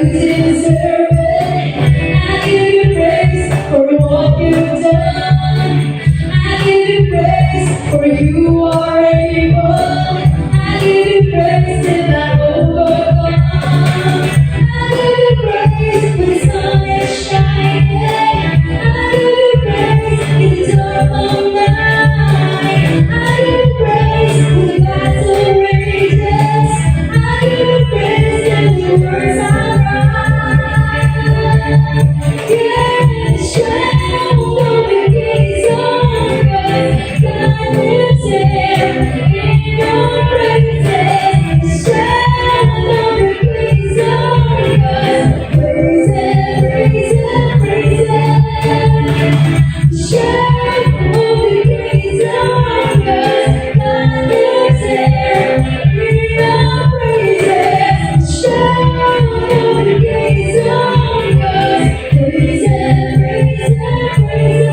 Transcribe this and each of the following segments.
deserve it. I give you praise for what you've done. I give you praise for you are able. I give you praise till I overcome. I give you praise when the sun is shining. I give you praise in the dark of night. I give you praise when the battle rages. I give you praise when the words are right. Yeah, shout on the gates of God. God lives here in your praises. Shout on the gates of God. Praise Him, praise Him, praise Him. Shout on the gates of God. God lives here in your praises. Shout on the gates of God. Praise Him, praise Him, praise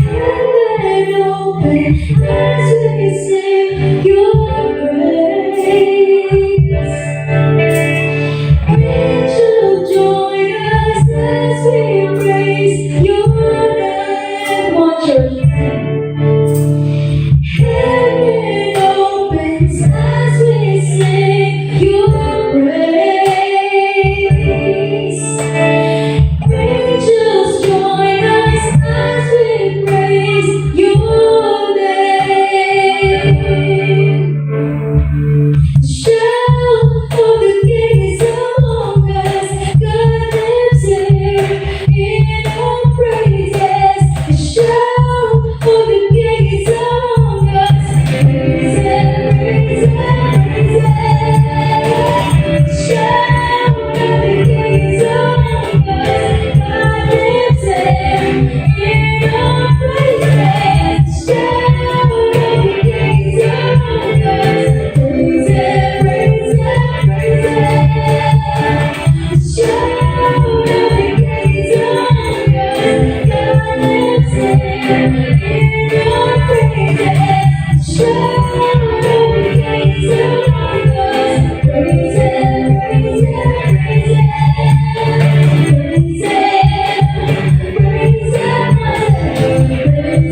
Heaven open as we sing your praise. Angels join us as we praise your name. One church. Heaven opens as we sing your praise. Angels join us as we praise your name. Shout for the King is among us. God lives here in our praises. Shout for the King is among us. Praise Him, praise Him, praise Him. Shout for the King is among us. God lives here in our praises. Shout for the King is among us. Praise Him, praise Him, praise Him. Shout for the King is among us. God lives here in our praises. Shout for the King is among us. Praise Him, praise Him, praise Him. Praise Him, praise Him, praise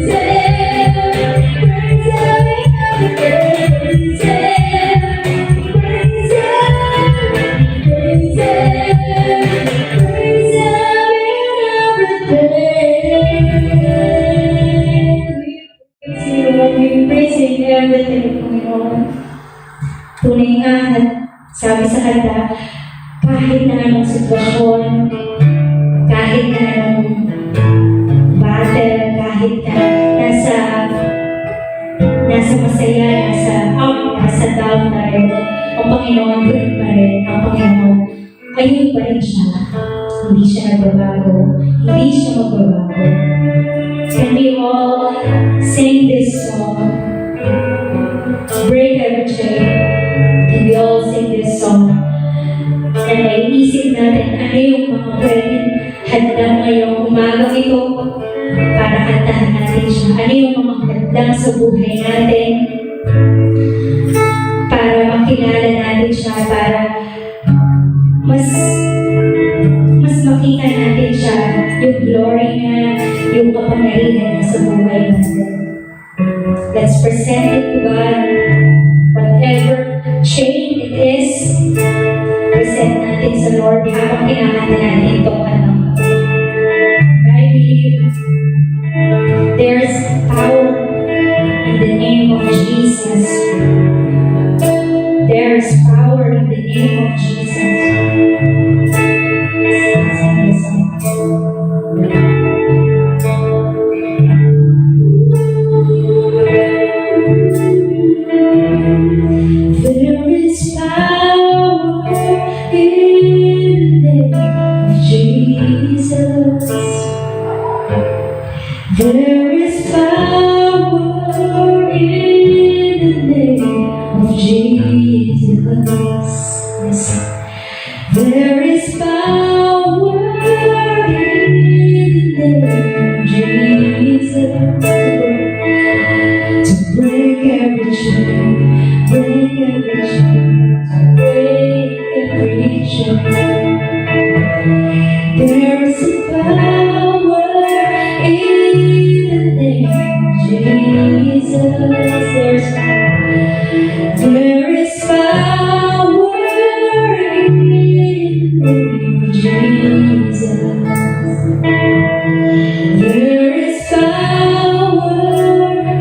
Him, praise Him, praise Him, praise Him, praise Him, praise Him in everything. We praise you in everything, Panginoon. Tunay nga, sabi sa kanta, kahit na anong sitwasyon, kahit na anong battle, kahit na nasa masaya, nasa up, nasa down tayo, ang Panginoon doon pa rin, ang Panginoon, ayun pa rin siya. Hindi siya nagbabago, hindi siya magbabago. Can we all sing this song? Break every chain. Can we all sing this song? And naiisip natin ano yung mga pwedeng hadlang ngayong umagang ito para kantahan natin siya. Ano yung mga hadlang sa buhay natin para makilala natin siya, para mas makita natin siya, yung glory niya, yung kapangyarihan niya sa buhay natin. Let's present it to God. Whatever chain it is, present natin sa Lord habang kinakanta natin itong kantang. I believe there's power in the name of Jesus. There's power in the name of Jesus. Sing this song. There is power in the name of Jesus. There is power in the name of Jesus to break every chain, break every chain, break every chain. There is power in the name of Jesus. There is power in the name of Jesus. There is power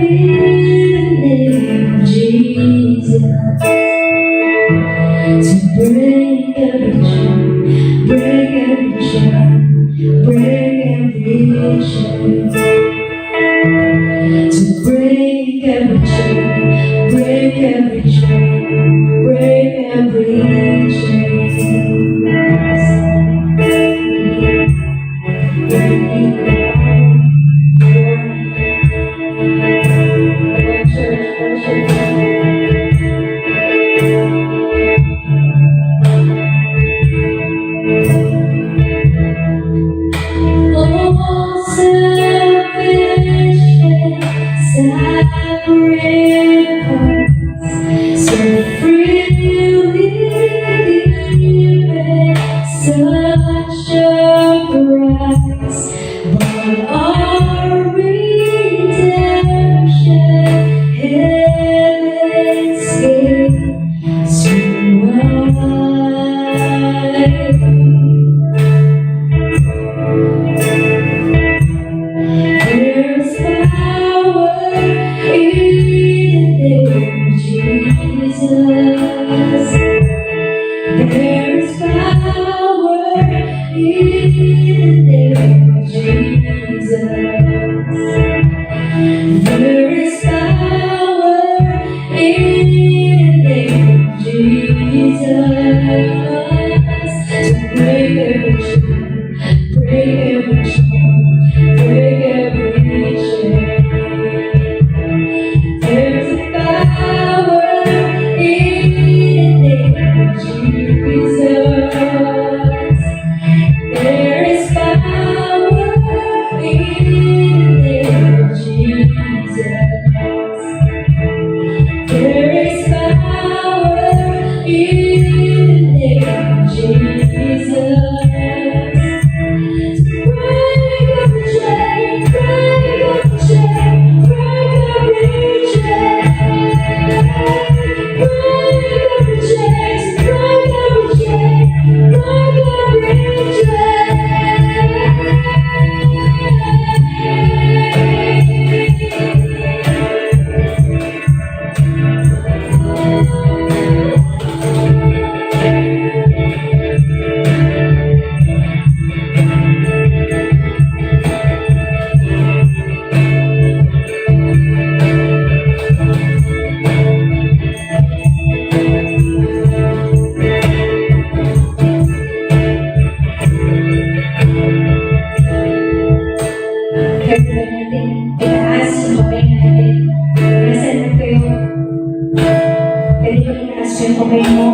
in the name of Jesus to break every chain, break every chain, break every chain. To break every chain, break every chain, break every chain. All selfish separate parts, so freely given such a price, but our redemption, heaven's gate, so wide. There's power in the name of Jesus. There's power in the name of Jesus. There is power in the name of Jesus to break every chain, break every chain, break every chain. There's power in the name of Jesus. There is power in the name of Jesus. There is power in the name of Jesus. Break every chain, break every chain, break every chain. Break every chain, break every chain, break every Kaya natin itaas yung kamay natin. Nasaan na kayo? Pwede mo itaas yung kamay mo.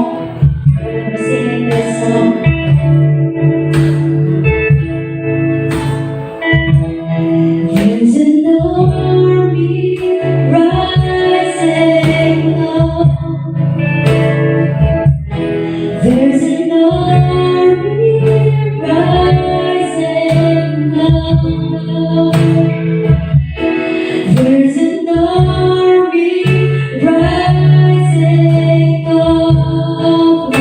Singing this song. There's an army rising up. There's an army rising up. There's an army rising up.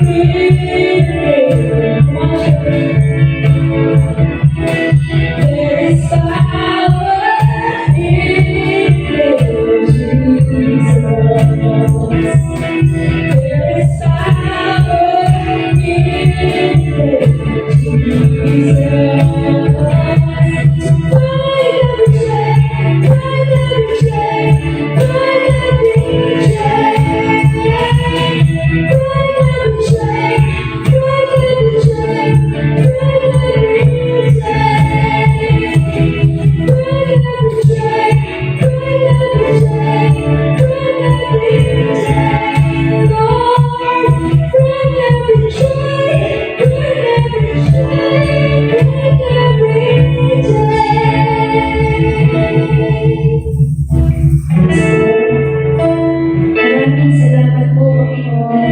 There is power in Jesus. There is power Maraming salamat po, Panginoon.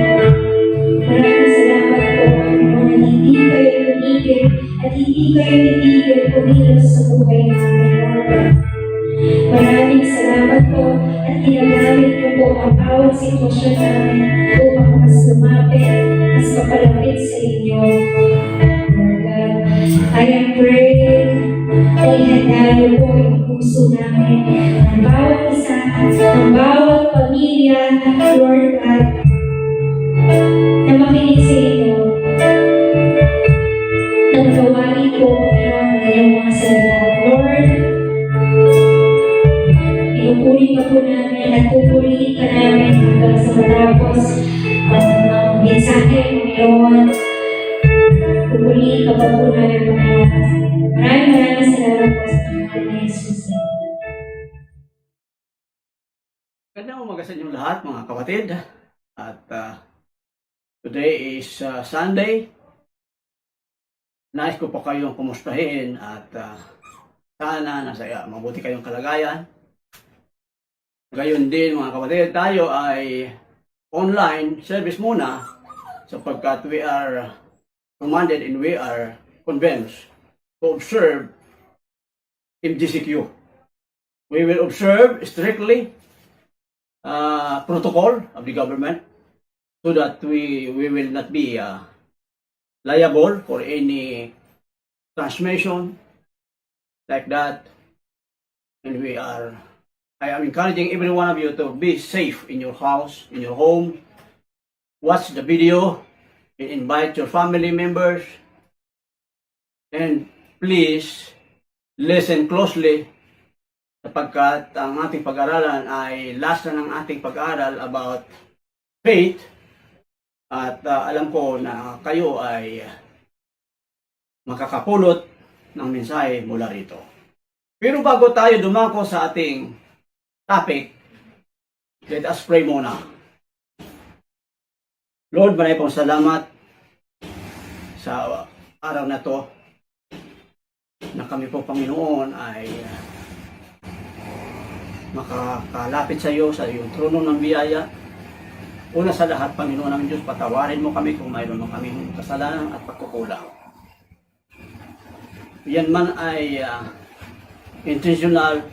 Maraming salamat po, Panginoon, na hindi kayo tumigil at hindi kayo titigil kumilos sa buhay namin, Lord. Maraming salamat po at ginagamit niyo po ang bawat sitwasyon namin upang mas lumapit, mas mapalapit sa inyo. Lord God, I am praying na ihanda niyo po yung puso namin ng bawat isa, ng bawat pamilya, Lord God, na makinig sa inyo. Nang gawain po, Panginoon, ng iyong mga salita. Lord, pinupuri ka po namin at pupurihin ka namin hanggang sa matapos ang mensahe, Panginoon. Pupurihin ka pa po namin, Panginoon. Maraming salamat po sa pangalan ni Jesus. Magandang umaga sa inyong lahat, mga kapatid. At today is Sunday. Nais ko po kayong kumustahin at sana nasa mabuti kayong kalagayan. Gayon din, mga kapatid, tayo ay online service muna sapagkat we are commanded and we are convinced to observe MGCQ. We will observe strictly protocol of the government so that we will not be liable for any transmission like that. And I am encouraging every one of you to be safe in your house, in your home. Watch the video and invite your family members. And please listen closely sapagkat ang ating pag-aralan ay last na ng ating pag-aaral about faith at alam ko na kayo ay makakapulot ng mensahe mula rito. Pero bago tayo dumako sa ating topic, let us pray muna. Lord, maraming pong salamat sa araw na to na kami po, Panginoon, ay makakalapit sa iyo, sa iyong trono ng biyaya. Una sa lahat, Panginoon namin Diyos, patawarin mo kami kung mayroon mo kami kasalanan at pagkukulang. Yan man ay intentional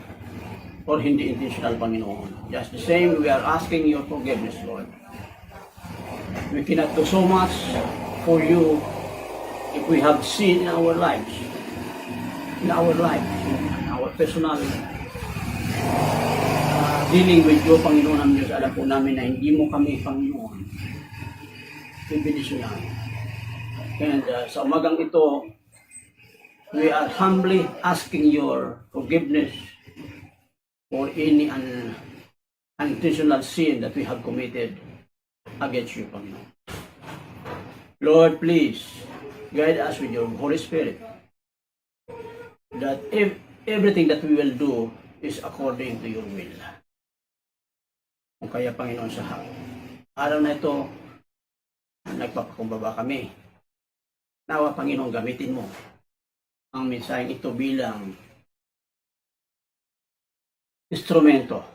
or hindi intentional, Panginoon. Just the same, we are asking your forgiveness, Lord. We cannot do so much for you if we have sin in our lives, in our personal dealing with you, Panginoon ng Diyos. Alam po namin na hindi mo kami, Panginoon, bibilisyonan. And sa umagang ito, we are humbly asking your forgiveness for any unintentional sin that we have committed against you, Panginoon. Lord, please guide us with your Holy Spirit that if everything that we will do is according to your will. Kung kaya, Panginoon, sa araw na ito, nagpapakumbaba kami. Nawa, Panginoon, gamitin mo ang mensaheng ito bilang instrumento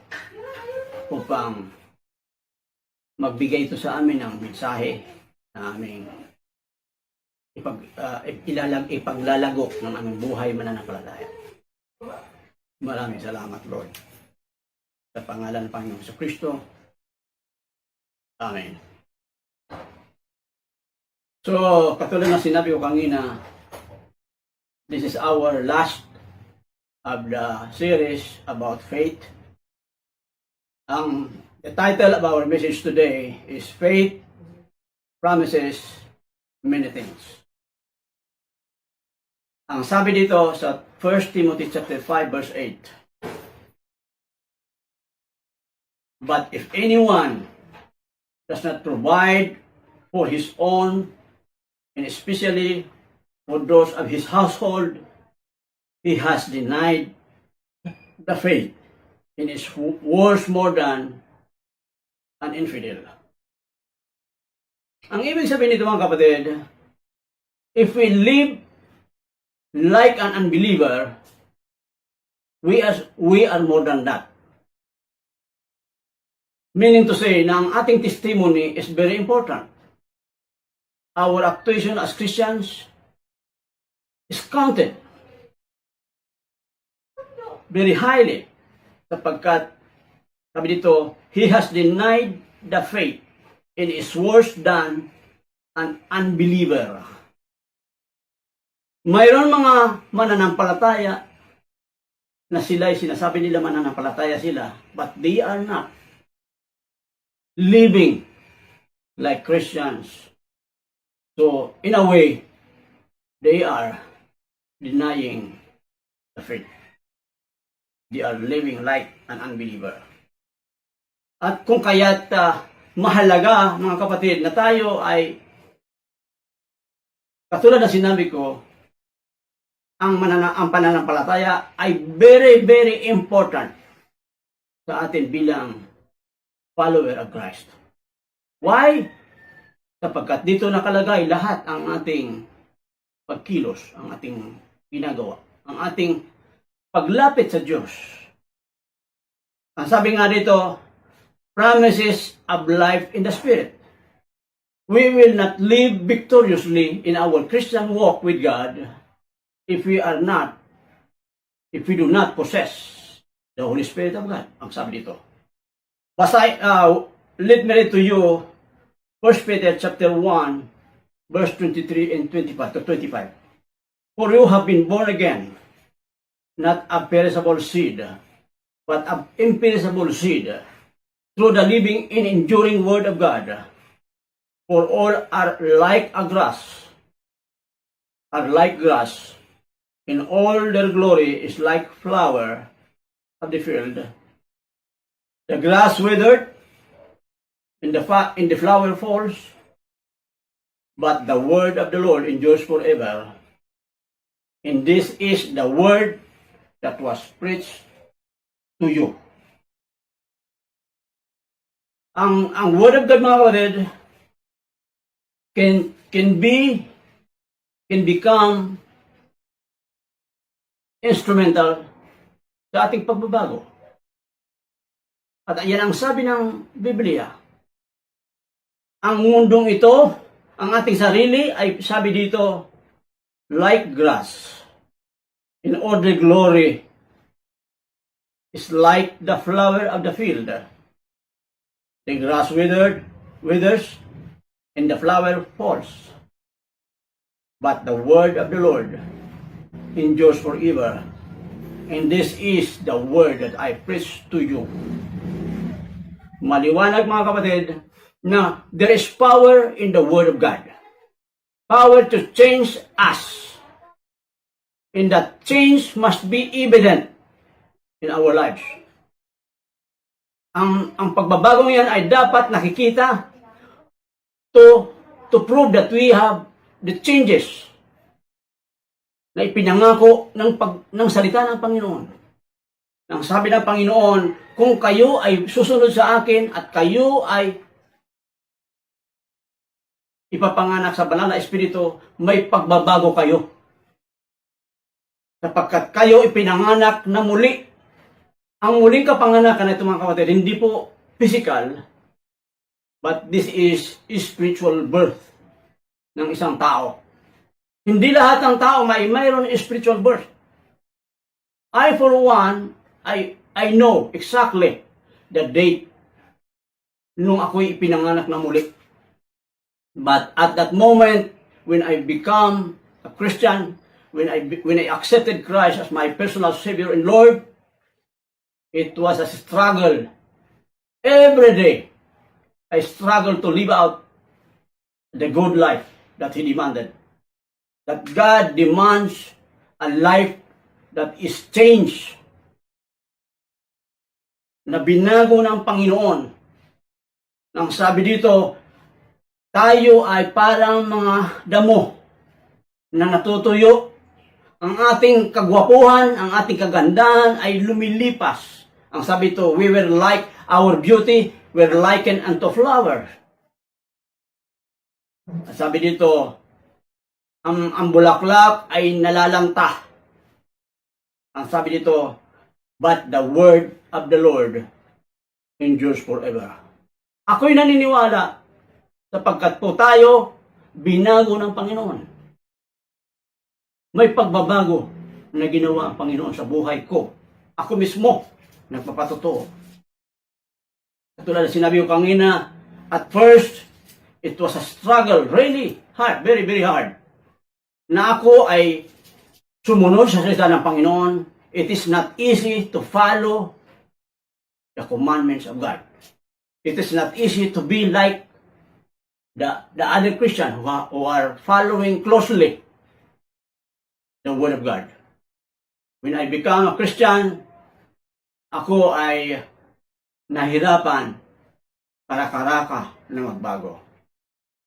upang magbigay ito sa amin ng mensahe na aming ipaglalagok ng aming buhay mananampalataya. Maraming salamat, Lord. Sa pangalan ng Panginoon sa Kristo. Amen. So, katulad na sinabi ko kanina, this is our last of the series about faith. The title of our message today is Faith Promises Many Things. Ang sabi dito sa 1 Timothy chapter 5 verse 8. But if anyone does not provide for his own, and especially for those of his household, he has denied the faith and is worse more than an infidel. Ang ibig sabihin nito mga kapatid, if we live like an unbeliever, we are more than that. Meaning to say na ang ating testimony is very important. Our actuation as Christians is counted very highly sapagkat sabi dito, he has denied the faith and is worse than an unbeliever. Mayroon mga mananampalataya na sila'y sinasabi nila mananampalataya sila, but they are not living like Christians. So, in a way, they are denying the faith. They are living like an unbeliever. At kung kaya't mahalaga, mga kapatid, na tayo ay, katulad na sinabi ko, ang pananampalataya ay very, very important sa atin bilang follower of Christ. Why? Sapagkat dito nakalagay lahat ang ating pagkilos, ang ating ginagawa, ang ating paglapit sa Diyos. Ang sabi nga dito, promises of life in the Spirit. We will not live victoriously in our Christian walk with God if we do not possess the Holy Spirit of God. Ang sabi dito. Let me read to you 1 Peter chapter 1, verse 23 and 25 to 25. For you have been born again, not of perishable seed, but of imperishable seed, through the living and enduring word of God. For all are like grass, and all their glory is like flower of the field. The grass withered, and the flower falls, but the word of the Lord endures forever. And this is the word that was preached to you. Ang word of God, mga kapatid, can become instrumental sa ating pagbabago. At ayan ang sabi ng Biblia. Ang mundong ito, ang ating sarili, ay sabi dito, like grass. In all the glory is like the flower of the field. The grass withers, and the flower falls. But the word of the Lord endures forever. And this is the word that I preach to you. Maliwanag, mga kapatid, na there is power in the word of God. Power to change us. And that change must be evident in our lives. Ang pagbabagong yan ay dapat nakikita to prove that we have the changes na ipinangako ng salita ng Panginoon. Nang sabi ng Panginoon, kung kayo ay susunod sa akin at kayo ay ipapanganak sa banal na espiritu, may pagbabago kayo. Sapagkat kayo ipinanganak na muli. Ang muling kapanganakan na ito, mga kapatid, hindi po physical, but this is spiritual birth ng isang tao. Hindi lahat ng tao mayroon spiritual birth. I, for one, I know exactly the date nung ako'y ipinanganak na muli. But at that moment, when I become a Christian, when I accepted Christ as my personal Savior and Lord, it was a struggle. Every day, I struggled to live out the good life that He demanded. That God demands a life that is changed, na binago ng Panginoon. Nang sabi dito, tayo ay parang mga damo na natutuyo. Ang ating kagwapuhan, ang ating kagandahan ay lumilipas. Ang sabi dito, we were like our beauty, were likened unto flowers. Sabi dito, ang bulaklak ay nalalanta. Ang sabi dito, but the word of the Lord endures forever. Ako'y naniniwala sapagkat po tayo binago ng Panginoon. May pagbabago na ginawa ang Panginoon sa buhay ko. Ako mismo, nagpapatotoo. Katulad na sinabi ko kanina, at first, it was a struggle, really hard, very, very hard. Na ako ay sumunod sa salita ng Panginoon. It is not easy to follow the commandments of God. It is not easy to be like the other Christians who are following closely the Word of God. When I become a Christian, ako ay nahirapan karaka-raka na magbago.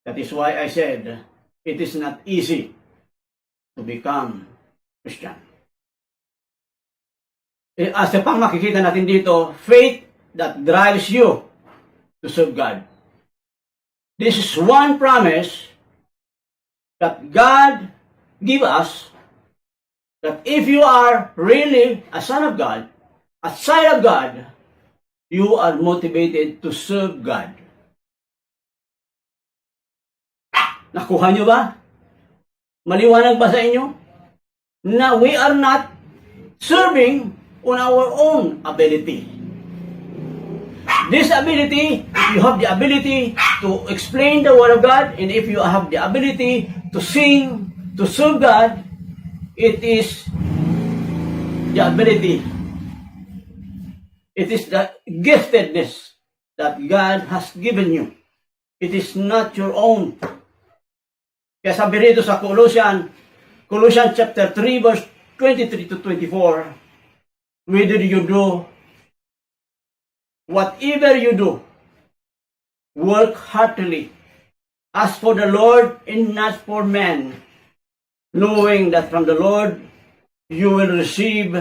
That is why I said, it is not easy to become Christian. As pang makikita natin dito, faith that drives you to serve God. This is one promise that God give us, that if you are really a son of God, a child of God, you are motivated to serve God. Nakuha nyo ba? Maliwanag ba sa inyo? Na we are not serving on our own ability. This ability, if you have the ability to explain the Word of God, and if you have the ability to sing, to serve God, it is the ability. It is the giftedness that God has given you. It is not your own. Kaya sabi rito sa Colossians chapter 3 verse 23 to 24, whether you do, whatever you do, work heartily, as for the Lord and not for men, knowing that from the Lord you will receive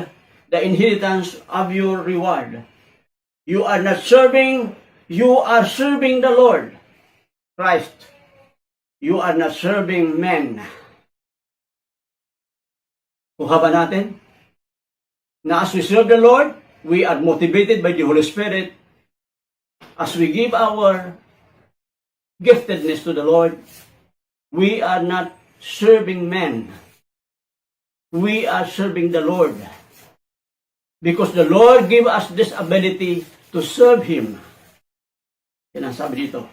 the inheritance of your reward. You are not serving, you are serving the Lord, Christ. You are not serving men. Kuha ba natin? Na as we serve the Lord, we are motivated by the Holy Spirit. As we give our giftedness to the Lord, we are not serving men. We are serving the Lord. Because the Lord gave us this ability to serve Him. Yan ang sabi dito.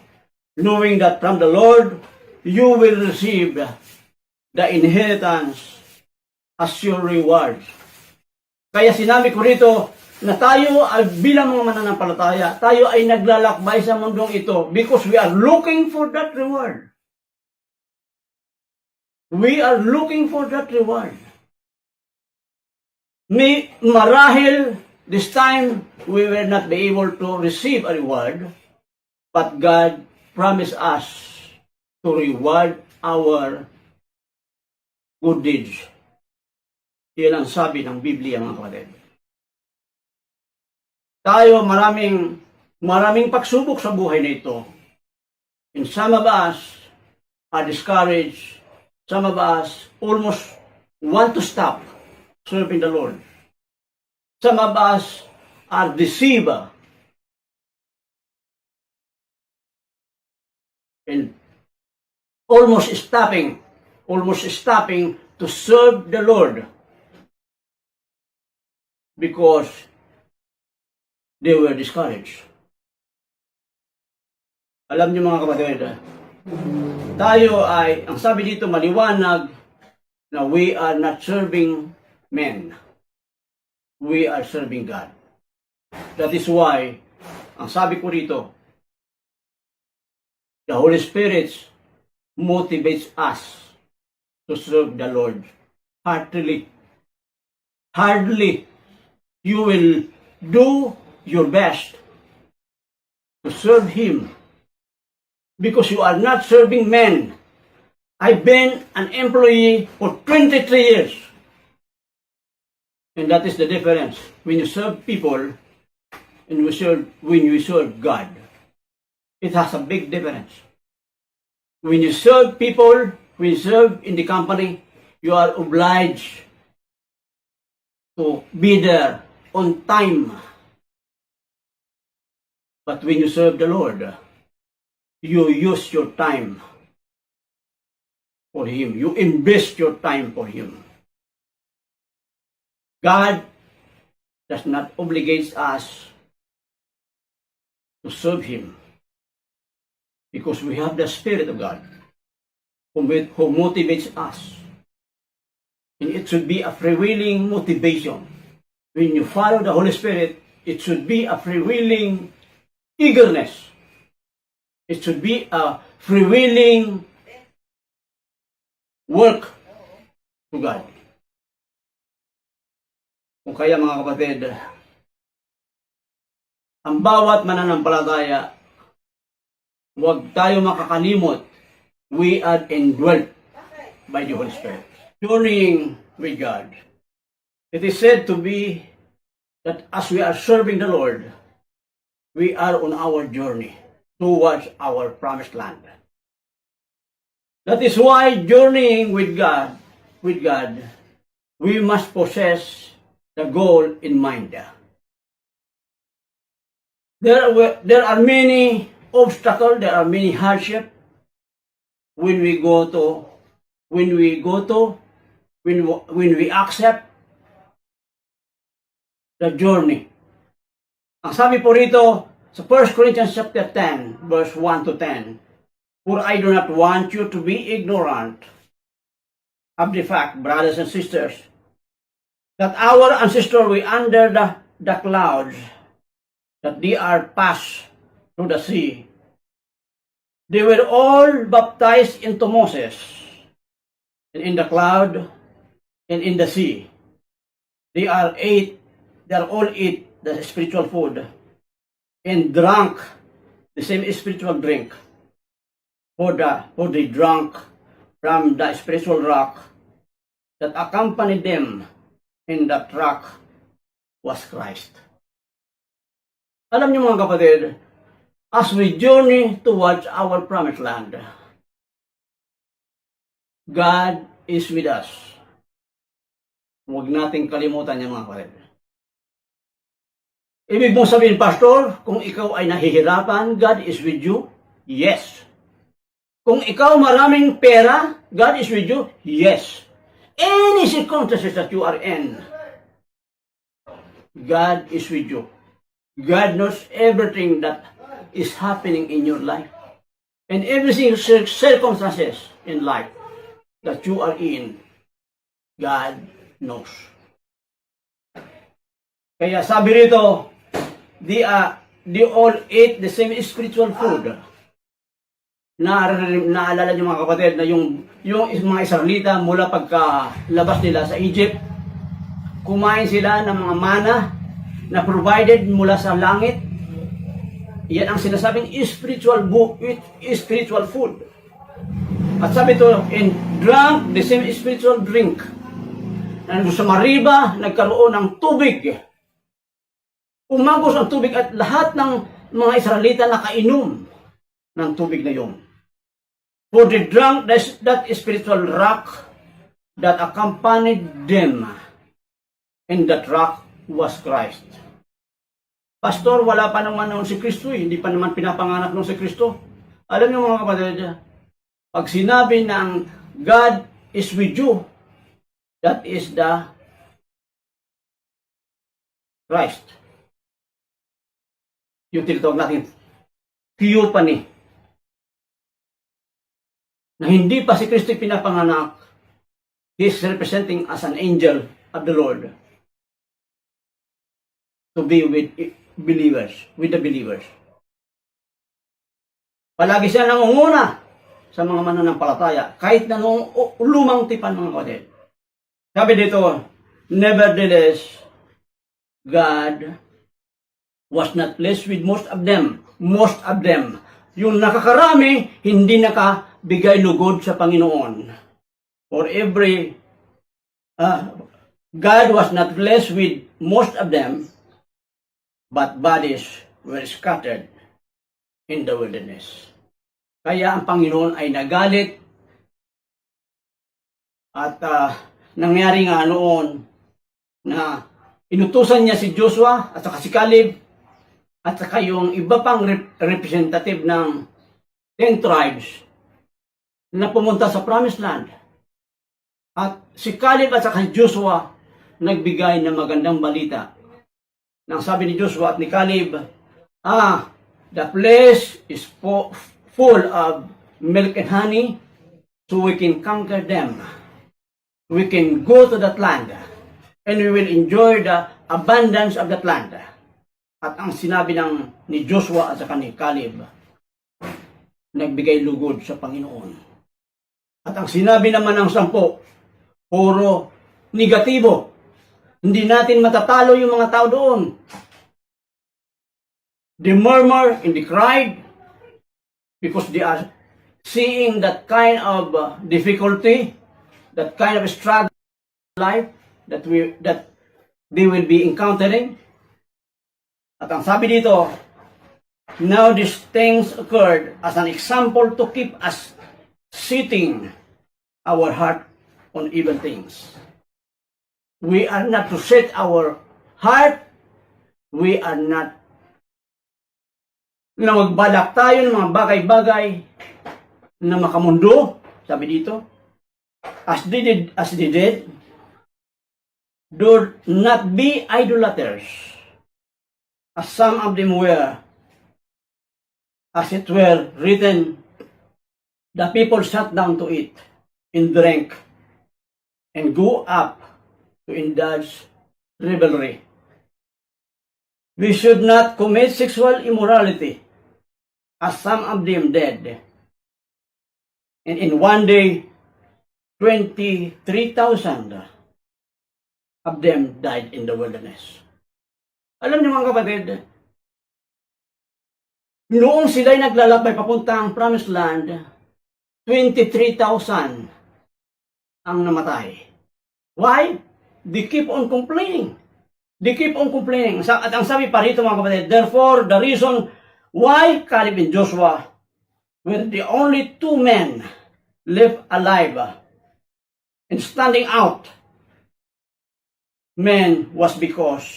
Knowing that from the Lord, you will receive the inheritance as your reward. Kaya sinabi ko rito na tayo ay bilang mga mananampalataya, tayo ay naglalakbay sa mundong ito because we are looking for that reward. We are looking for that reward. Marahil, this time, we will not be able to receive a reward, but God promised us to reward our good deeds. Yan ang sabi ng Biblia, mga kapatid. Tayo maraming pagsubok sa buhay na ito. And some of us are discouraged. Some of us almost want to stop serving the Lord. Some of us are deceived and almost stopping to serve the Lord because they were discouraged. Alam niyo mga kapatid, tayo ay, ang sabi dito maliwanag, na we are not serving men. We are serving God. That is why, ang sabi ko dito, the Holy Spirit motivates us to serve the Lord heartily. Hardly you will do your best to serve Him because you are not serving men. I've been an employee for 23 years. And that is the difference when you serve people and when you serve God. It has a big difference. When you serve people, when you serve in the company, you are obliged to be there on time. But when you serve the Lord, you use your time for Him. You invest your time for Him. God does not obligate us to serve Him because we have the Spirit of God who motivates us. And it should be a freewheeling motivation. When you follow the Holy Spirit, it should be a freewheeling eagerness. It should be a freewheeling work to God. Kung kaya mga kapatid, ang bawat mananampalataya, huwag tayo makakalimot, we are indwelt by the Holy Spirit. Journeying with God. It is said to be that as we are serving the Lord, we are on our journey towards our promised land. That is why journeying with God, we must possess the goal in mind. There are many obstacles, there are many hardships when we accept the journey. Ang sabi po rito sa 1 Corinthians chapter 10, verse 1 to 10, for I do not want you to be ignorant of the fact, brothers and sisters, that our ancestors were under the clouds, that they are passed through the sea. They were all baptized into Moses, and in the cloud, and in the sea. They all ate the spiritual food, and drank the same spiritual drink, for they drank from the spiritual rock that accompanied them, and that rock was Christ. Alam niyo mga kapatid, as we journey towards our promised land, God is with us. Huwag nating kalimutan yung mga kapatid. Ibig mong sabihin, Pastor, kung ikaw ay nahihirapan, God is with you? Yes. Kung ikaw maraming pera, God is with you? Yes. Any circumstances that you are in, God is with you. God knows everything that is happening in your life. And everything circumstances in life that you are in, God knows. Kaya sabi rito, they all ate the same spiritual food. Naalala niyo mga kapatid na yung mga Israelita mula pagkalabas nila sa Egypt, kumain sila ng mga mana na provided mula sa langit. Yan ang sinasabing spiritual food. At sabi ito, and drank the same spiritual drink. Nandun sa Mariba, nagkaroon ng tubig. Umagos ang tubig at lahat ng mga Israelita nakainom ng tubig na yun. For they drank that spiritual rock that accompanied them, and that rock was Christ. Pastor, wala pa naman noon si Kristo, hindi pa naman pinapanganak noon si Kristo. Alam niyo mga kapatid, pag sinabi ng God is with you, that is the Christ. Yung tinatawag natin theophany. na hindi pa si Kristo pinapanganak, he is representing as an angel of the Lord to be with believers, with the believers. Palagi siya nangunguna sa mga mananampalataya, kahit na noong lumang tipan, mga kapatid. Sabi dito, nevertheless, God was not pleased with most of them. Most of them. Yung nakakarami, hindi nakabigay lugod sa Panginoon. For every, God was not pleased with most of them, but bodies were scattered in the wilderness. Kaya ang Panginoon ay nagalit at nangyari nga noon na inutusan niya si Joshua at saka si Caleb at saka yung iba pang representative ng 10 tribes na pumunta sa Promised Land. At si Caleb at saka si Joshua nagbigay ng magandang balita. Nang sabi ni Joshua at ni Caleb, the place is full of milk and honey, so we can conquer them. We can go to that land, and we will enjoy the abundance of that land. At ang sinabi ni Joshua at saka ni Caleb, nagbigay lugod sa Panginoon. At ang sinabi naman ng 10, puro negatibo. Hindi natin matatalo yung mga tao doon. They murmur and they cried because they are seeing that kind of difficulty, that kind of struggle in life that they will be encountering. At ang sabi dito, now these things occurred as an example to keep us setting our heart on evil things. We are not to set our heart, we are not na magbalak tayo ng mga bagay-bagay na makamundo, sabi dito, as they did, do not be idolaters, as some of them were, as it were written, the people sat down to eat and drink and go up to indulge revelry. We should not commit sexual immorality, as some of them did. And in one day, 23,000 of them died in the wilderness. Alam niyo mga kapatid, noong sila'y naglalakbay papuntang Promised Land, 23,000 ang namatay. Why? They keep on complaining. They keep on complaining. At ang sabi pa rito mga kapatid, therefore, the reason why Caleb and Joshua were the only 2 men left alive and standing out, men, was because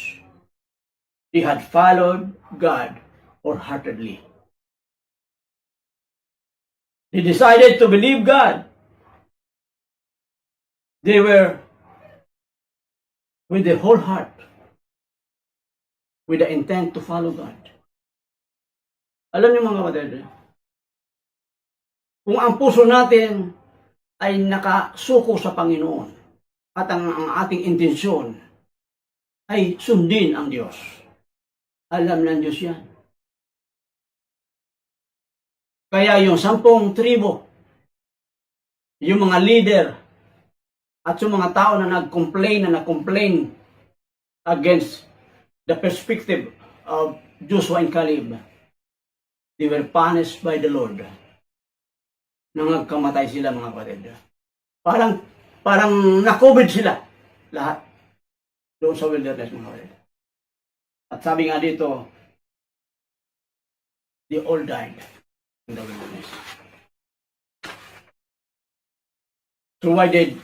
they had followed God wholeheartedly. They decided to believe God. They were with the whole heart, with the intent to follow God. Alam niyo mga kapatid, kung ang puso natin ay nakasuko sa Panginoon at ang ating intensyon ay sundin ang Diyos, alam ng Diyos yan. Kaya yung 10 tribo, yung mga leader, at yung mga tao na nag-complain against the perspective of Joshua and Caleb, they were punished by the Lord. Nangagkamatay sila mga kapatid. Parang na-COVID sila lahat doon sa wilderness mga kapatid. At sabi nga dito, they all died in the wilderness. So why did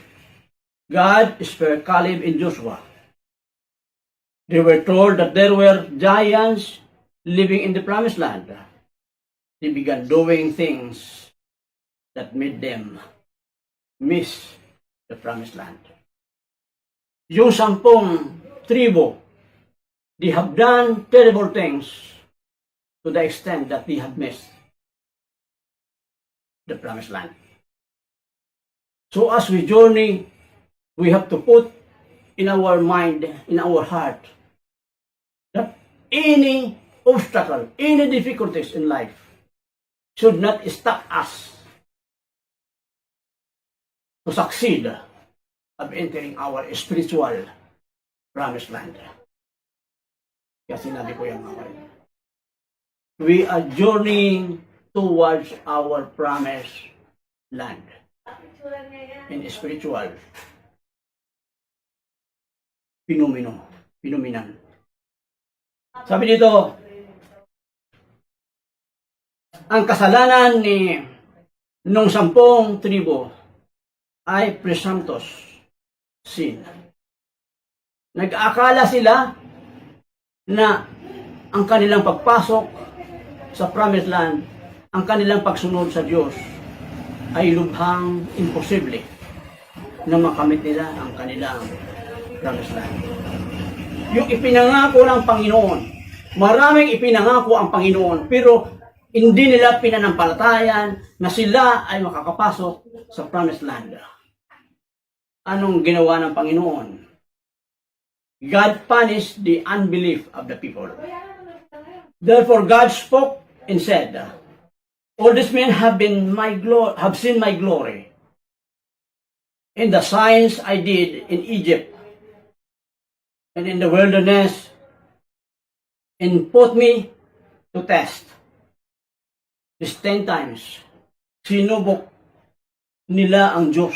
God spare Caleb and Joshua? They were told that there were giants living in the Promised Land. They began doing things that made them miss the Promised Land. Yung 10 tribo, they have done terrible things to the extent that they have missed the Promised Land. So as we journey, we have to put in our mind, in our heart, that any obstacle, any difficulties in life should not stop us to succeed of entering our spiritual promised land. Kaya sinabi ko yan mga kapatid. We are journeying towards our promised land in spiritual phenomenon. Sabi dito, ang kasalanan nung 10 tribo ay presumptuous sin. Nag-aakala sila na ang kanilang pagpasok sa promised land, ang kanilang pagsunod sa Diyos ay lubhang imposible na makamit nila ang kanilang promised land. Yung ipinangako ng Panginoon, maraming ipinangako ang Panginoon, pero hindi nila pinanampalatayan na sila ay makakapasok sa promised land. Anong ginawa ng Panginoon? God punished the unbelief of the people. Therefore, God spoke and said, all these men have seen my glory in the signs I did in Egypt and in the wilderness, and put me to test. These 10 times, sinubok nila ang Diyos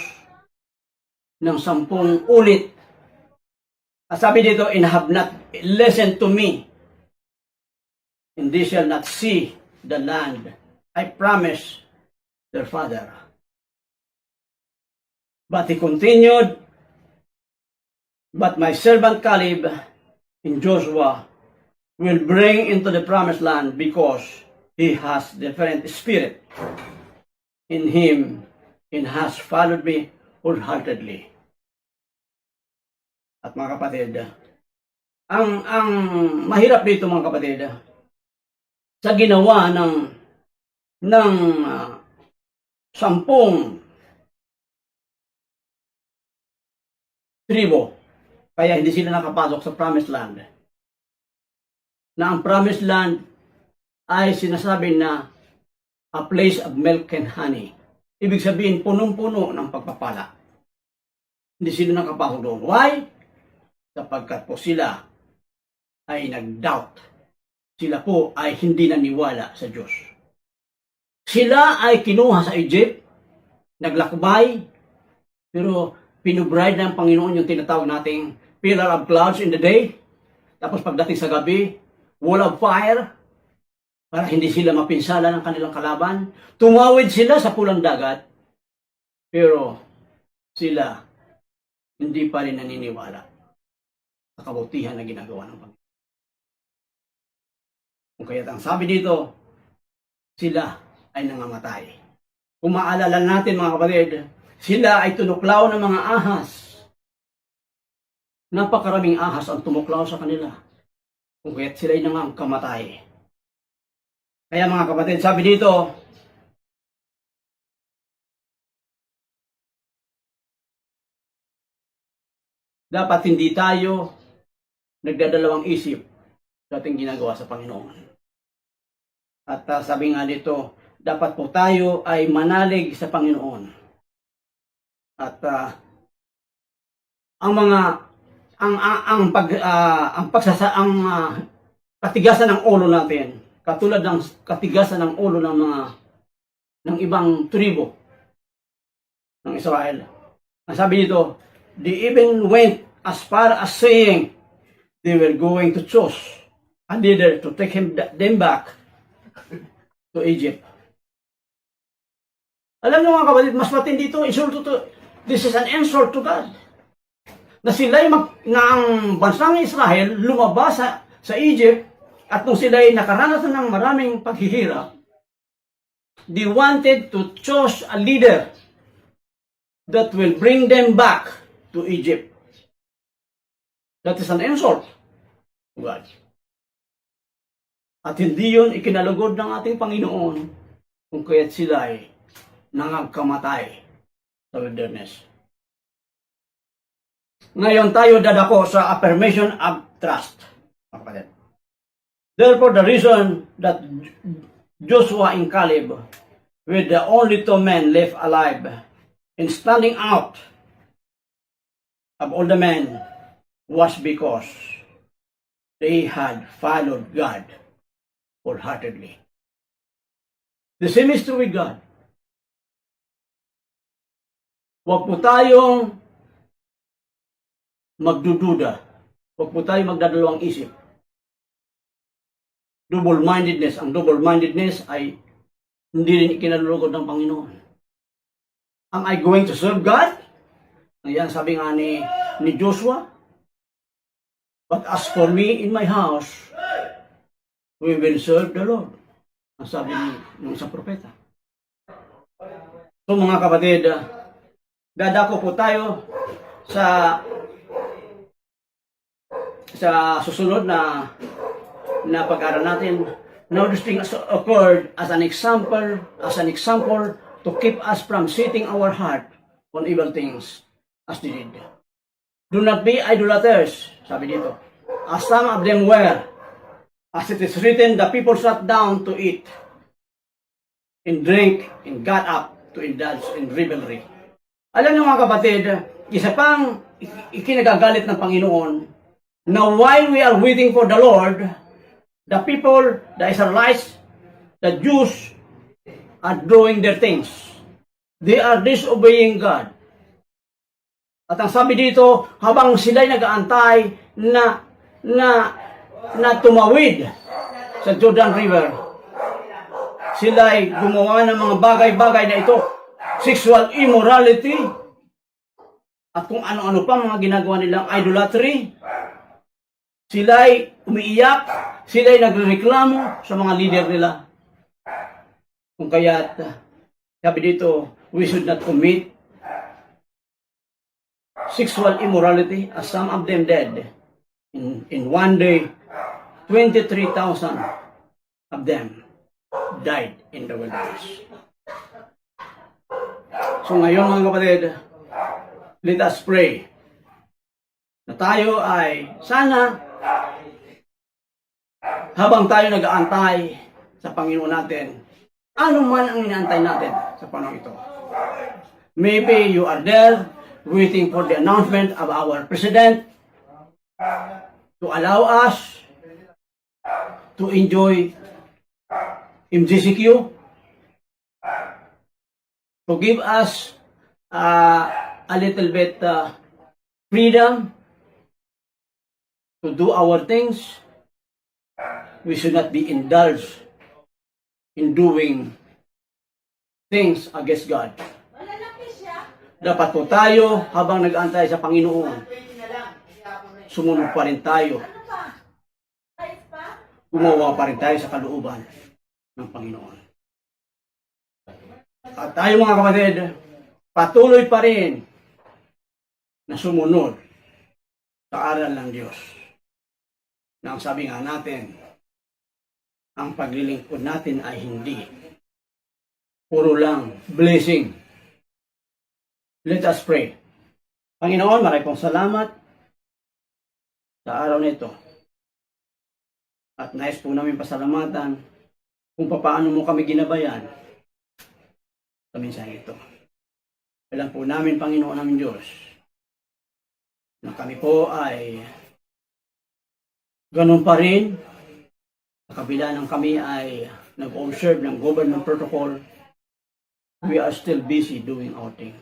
ng 10 ulit. At sabi dito, and have not listened to me, and they shall not see the land I promised their father. But he continued, but my servant Caleb and Joshua will bring into the promised land because he has different spirit in him and has followed me wholeheartedly. At mga kapatid, ang mahirap dito mga kapatid, sa ginawa ng 10 tribo, kaya hindi sila nakapasok sa promised land. Na ang promised land ay sinasabi na a place of milk and honey. Ibig sabihin, punong-puno ng pagpapala. Hindi sila nakapasok doon. Why? Sapagkat po sila ay nag-doubt. Sila po ay hindi naniwala sa Diyos. Sila ay kinuha sa Egypt, naglakbay, pero pinubride ng Panginoon yung tinatawag nating pillar of clouds in the day, tapos pagdating sa gabi, wall of fire, para hindi sila mapinsala ng kanilang kalaban. Tumawid sila sa pulang dagat, pero sila hindi pa rin naniniwala sa kabutihan na ginagawa ng Panginoon. Kung kaya't ang sabi dito, sila ay nangamatay. Kung maalala natin mga kapatid, sila ay tunuklaw ng mga ahas. Napakaraming ahas ang tumuklaw sa kanila. Kung kaya't sila ay nangangamatay. Kaya mga kapatid, sabi dito, dapat hindi tayo nagdadalawang isip sa ating ginagawa sa Panginoon. At sabi nga dito, dapat po tayo ay manalig sa Panginoon. At katigasan ng ulo natin, katulad ng katigasan ng ulo ng ibang tribo ng Israel. Ang sabi dito, they even went as far as saying they were going to choose a leader to take them back to Egypt. Alam niyo mga kapatid, mas matindi ito, this is an insult to God. Na sila'y ang bansang Israel lumabas sa Egypt, at nung sila'y nakaranas ng maraming paghihirap, they wanted to choose a leader that will bring them back to Egypt. That is an insult to God. At hindi yun ikinalugod ng ating Panginoon kung kaya't sila ay nangagkamatay sa wilderness. Ngayon tayo dadako sa affirmation of trust. Mga kapatid. Therefore, the reason that Joshua and Caleb were the only two men left alive and standing out of all the men was because they had followed God wholeheartedly. The same is true with God. Huwag po tayong magdududa. Huwag po tayong magdadalawang isip. Double-mindedness. Ang double-mindedness ay hindi rin ikinalulugod ng Panginoon. Am I going to serve God? Ayan, sabi nga ni Joshua. But as for me in my house, we will serve the Lord. Ang sabi ng isang propeta. So mga kapatid, dadako po tayo sa susunod na pag-aaral natin. Now this thing has occurred as an example to keep us from setting our heart on evil things as they did. Do not be idolaters, sabi dito. As some of them were, as it is written, the people sat down to eat and drink and got up to indulge in revelry. Alam niyo mga kapatid, isa pang ikinagagalit ng Panginoon na while we are waiting for the Lord, the people, the Israelites, the Jews are doing their things. They are disobeying God. At ang sabi dito, habang sila'y nag-aantay na tumawid sa Jordan River, sila'y gumawa ng mga bagay-bagay na ito, sexual immorality, at kung ano-ano pa mga ginagawa nilang idolatry. Sila'y umiiyak, sila'y nagreklamo sa mga leader nila. Kung kaya't, sabi dito, we should not commit sexual immorality as some of them did. In one day, 23,000 of them died in the wilderness. So ngayon mga kapatid, let us pray na tayo ay sana habang tayo nag-aantay sa Panginoon natin, ano man ang inaantay natin sa panahon ito. Maybe you are there waiting for the announcement of our President to allow us to enjoy MGCQ, to give us a little bit freedom to do our things. We should not be indulged in doing things against God. Dapat po tayo, habang nag-aantay sa Panginoon, sumunod pa rin tayo. Gumawa pa rin tayo sa kalooban ng Panginoon. At tayo mga kapatid, patuloy pa rin na sumunod sa aral ng Diyos. Na ang sabi nga natin, ang paglilingkod natin ay hindi puro lang blessing. Let us pray. Panginoon, maraming pong salamat sa araw na ito. At nais po namin pasalamatan kung paano mo kami ginabayan sa mensahe ito. Alam po namin, Panginoon namin Diyos, na kami po ay ganun pa rin. Sa kabila ng kami ay nag-observe ng government protocol, we are still busy doing our things.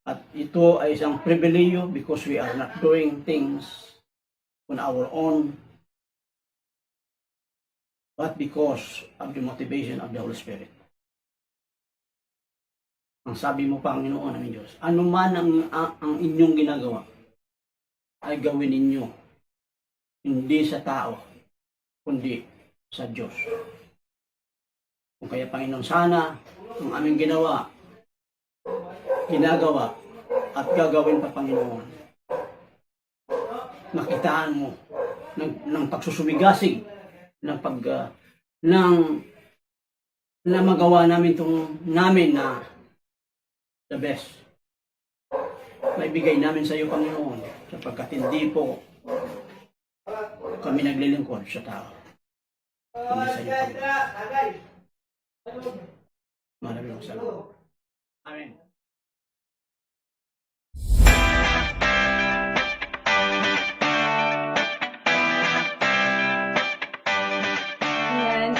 At ito ay isang pribileyo because we are not doing things on our own, but because of the motivation of the Holy Spirit. Ang sabi mo, Panginoon namin Diyos, ano man ang inyong ginagawa, ay gawin ninyo, hindi sa tao, kundi sa Diyos. Kung kaya, Panginoon, sana ang aming ginagawa, at gagawin pa, Panginoon, makitaan mo ng pagsusumigasig, na magawa namin na the best. Maibigay namin sa iyo, Panginoon, sapagkat hindi po kami naglilingkod sa tao. Hindi sa iyo, Panginoon. Maraming salamat. Amen.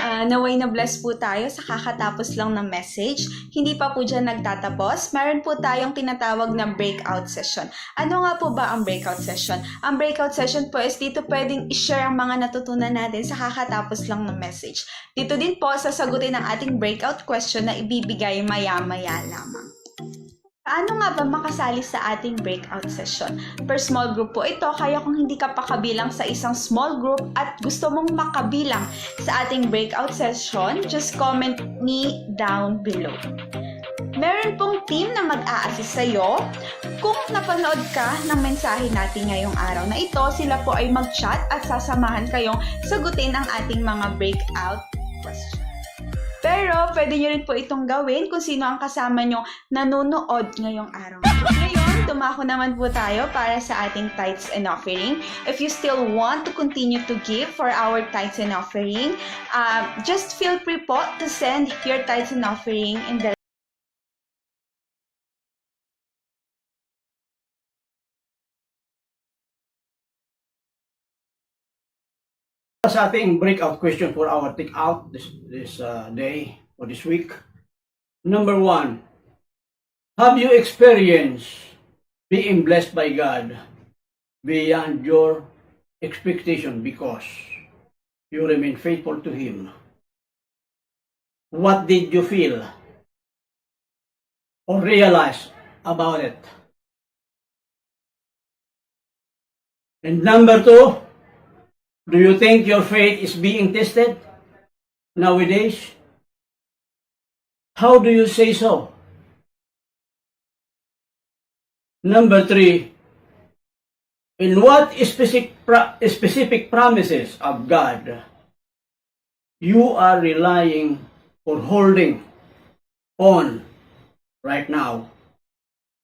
Ayan, naway na bless po tayo sa kakatapos lang ng message. Hindi pa po dyan nagtatapos. Meron po tayong tinatawag na breakout session. Ano nga po ba ang breakout session? Ang breakout session po is dito pwedeng i-share ang mga natutunan natin sa kakatapos lang ng message. Dito din po sasagutin ang ating breakout question na ibibigay maya-maya lamang. Paano nga ba makasali sa ating breakout session? Per small group po ito, kaya kung hindi ka pa kabilang sa isang small group at gusto mong makabilang sa ating breakout session, just comment me down below. Meron pong team na mag-a-assist sa'yo. Kung napanood ka ng mensahe natin ngayong araw na ito, sila po ay mag-chat at sasamahan kayong sagutin ang ating mga breakout questions. Pero, pwede nyo rin po itong gawin kung sino ang kasama nyo nanonood ngayong araw. Ngayon, tumako naman po tayo para sa ating tithes and offering. If you still want to continue to give for our tithes and offering, just feel free po to send your tithes and offering in the Sa ating breakout question for our take out this day or this week. Number 1, have you experienced being blessed by God beyond your expectation because you remain faithful to Him? What did you feel or realize about it? And number 2, do you think your faith is being tested nowadays? How do you say so? Number 3, in what specific promises of God you are relying or holding on right now,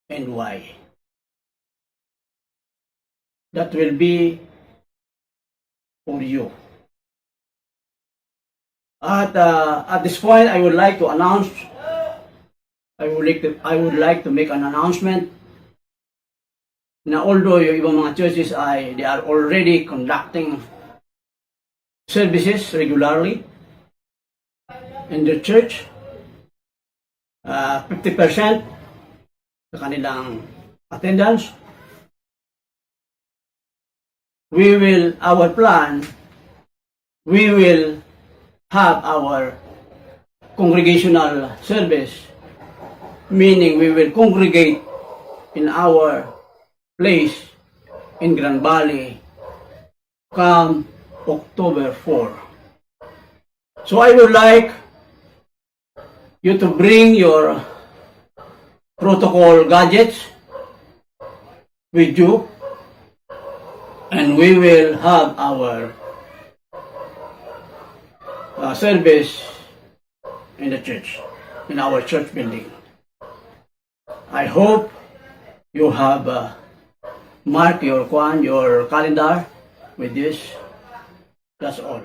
and why? That will be for you. At this point, I would like to announce. I would like to make an announcement. Na although yung ibang mga churches they are already conducting services regularly in their church, 50% sa kanilang attendance. We will have our congregational service, meaning we will congregate in our place in Grand Valley come October 4. So I would like you to bring your protocol gadgets with you, and we will have our service in the church, in our church building. I hope you have marked your calendar with this. That's all.